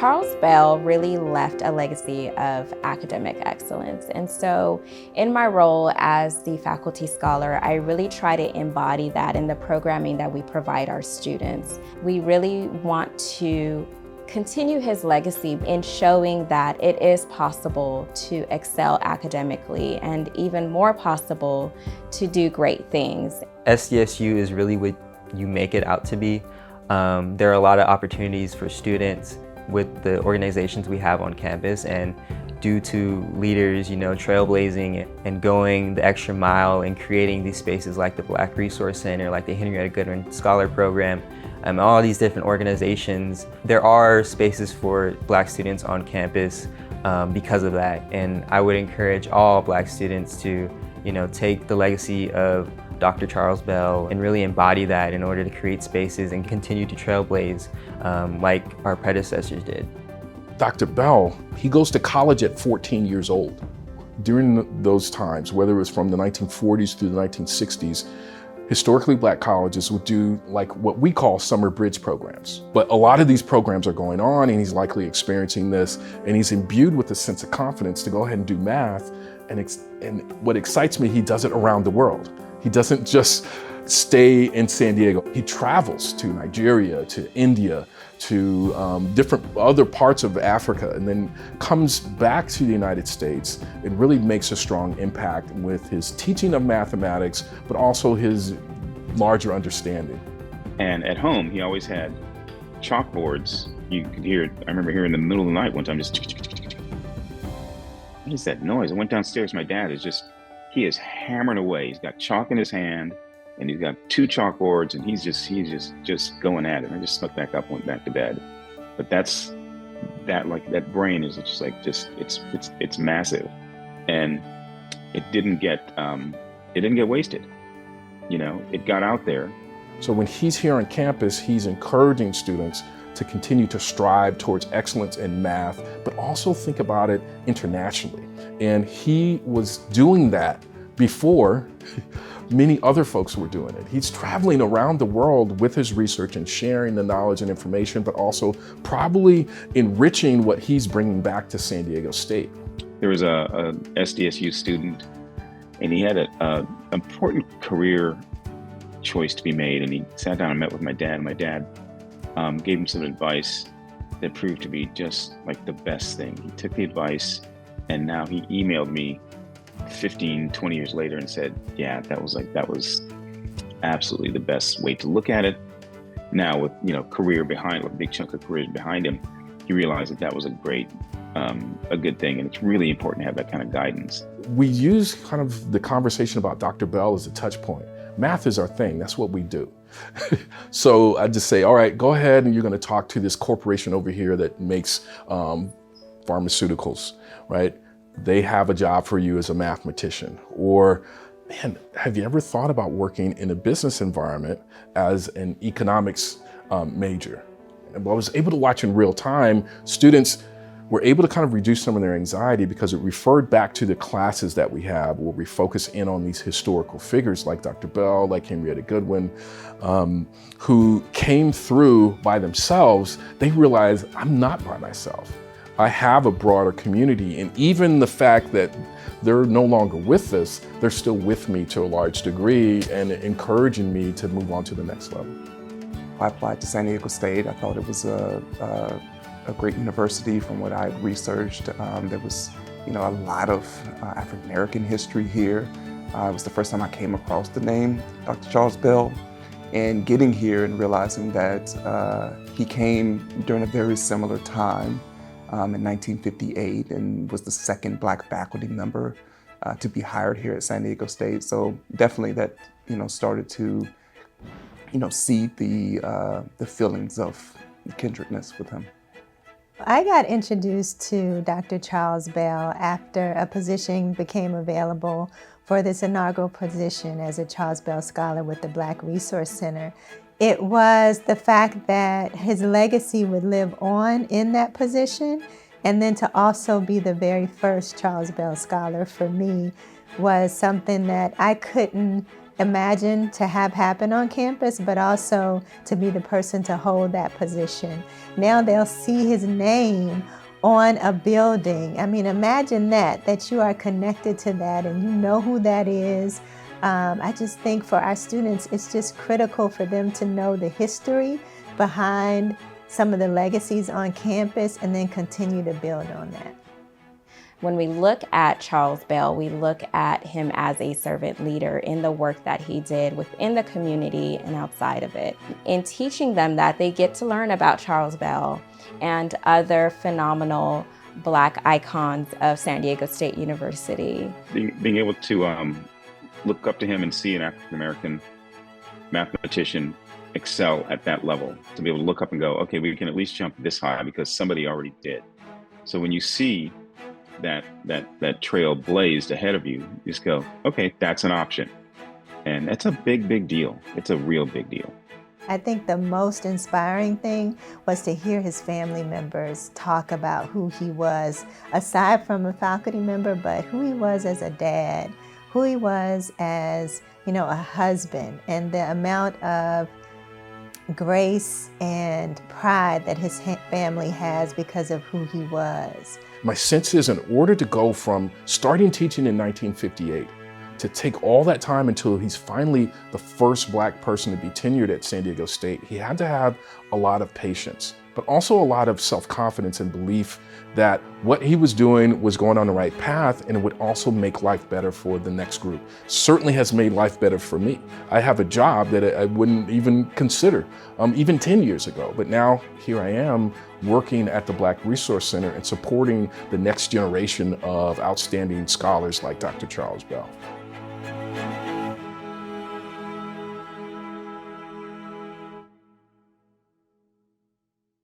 Charles Bell really left a legacy of academic excellence. And so in my role as the faculty scholar, I really try to embody that in the programming that we provide our students. We really want to continue his legacy in showing that it is possible to excel academically and even more possible to do great things. SDSU is really what you make it out to be. There are a lot of opportunities for students with the organizations we have on campus, and due to leaders, trailblazing and going the extra mile and creating these spaces like the Black Resource Center, like the Henrietta Goodwin Scholar Program, all these different organizations, there are spaces for Black students on campus because of that. And I would encourage all Black students to, take the legacy of Dr. Charles Bell and really embody that in order to create spaces and continue to trailblaze like our predecessors did. Dr. Bell, he goes to college at 14 years old. During those times, whether it was from the 1940s through the 1960s, historically Black colleges would do like what we call summer bridge programs. But a lot of these programs are going on, and he's likely experiencing this, and he's imbued with a sense of confidence to go ahead and do math. And what excites me, he does it around the world. He doesn't just stay in San Diego. He travels to Nigeria, to India, to different other parts of Africa, and then comes back to the United States and really makes a strong impact with his teaching of mathematics, but also his larger understanding. And at home, he always had chalkboards. You could hear it. I remember hearing in the middle of the night one time, just, what is that noise? I went downstairs. My dad he is hammering away. He's got chalk in his hand, and he's got 2 chalkboards, and he's just going at it. I just snuck back up, went back to bed. But that brain is it's massive, and it didn't get wasted. It got out there. So when he's here on campus, he's encouraging students to continue to strive towards excellence in math, but also think about it internationally. And he was doing that before many other folks were doing it. He's traveling around the world with his research and sharing the knowledge and information, but also probably enriching what he's bringing back to San Diego State. There was a SDSU student, and he had an important career choice to be made, and he sat down and met with my dad, and my dad gave him some advice that proved to be just like the best thing. He took the advice, and now he emailed me 15, 20 years later and said, yeah, that was absolutely the best way to look at it. Now with, career behind, a big chunk of career behind him, he realized that was a good thing. And it's really important to have that kind of guidance. We use kind of the conversation about Dr. Bell as a touch point. Math is our thing, that's what we do. So I just say, all right, go ahead, and you're gonna talk to this corporation over here that makes pharmaceuticals, right? They have a job for you as a mathematician. Or, man, have you ever thought about working in a business environment as an economics major? And I was able to watch in real time, students were able to kind of reduce some of their anxiety because it referred back to the classes that we have where we focus in on these historical figures like Dr. Bell, like Henrietta Goodwin, who came through by themselves. They realized, I'm not by myself. I have a broader community, and even the fact that they're no longer with us, they're still with me to a large degree and encouraging me to move on to the next level. I applied to San Diego State. I thought it was a great university from what I had researched. There was, a lot of African American history here. It was the first time I came across the name Dr. Charles Bell, and getting here and realizing that he came during a very similar time. In 1958, and was the second Black faculty member to be hired here at San Diego State. So definitely that, started to, seed the feelings of kindredness with him. I got introduced to Dr. Charles Bell after a position became available for this inaugural position as a Charles Bell Scholar with the Black Resource Center. It was the fact that his legacy would live on in that position, and then to also be the very first Charles Bell Scholar for me was something that I couldn't imagine to have happen on campus, but also to be the person to hold that position. Now they'll see his name on a building. I mean, imagine that you are connected to that and you know who that is. I just think for our students, it's just critical for them to know the history behind some of the legacies on campus and then continue to build on that. When we look at Charles Bell, we look at him as a servant leader in the work that he did within the community and outside of it. In teaching them that, they get to learn about Charles Bell and other phenomenal Black icons of San Diego State University. Being able to look up to him and see an African-American mathematician excel at that level, to be able to look up and go, okay, we can at least jump this high because somebody already did. So when you see that trail blazed ahead of you, you just go, okay, that's an option. And that's a big deal. It's a real big deal. I think the most inspiring thing was to hear his family members talk about who he was, aside from a faculty member, but who he was as a dad, who he was as, a husband, and the amount of grace and pride that his family has because of who he was. My sense is, in order to go from starting teaching in 1958 to take all that time until he's finally the first Black person to be tenured at San Diego State, he had to have a lot of patience, but also a lot of self-confidence and belief that what he was doing was going on the right path and it would also make life better for the next group. Certainly has made life better for me. I have a job that I wouldn't even consider even 10 years ago, but now here I am working at the Black Resource Center and supporting the next generation of outstanding scholars like Dr. Charles Bell.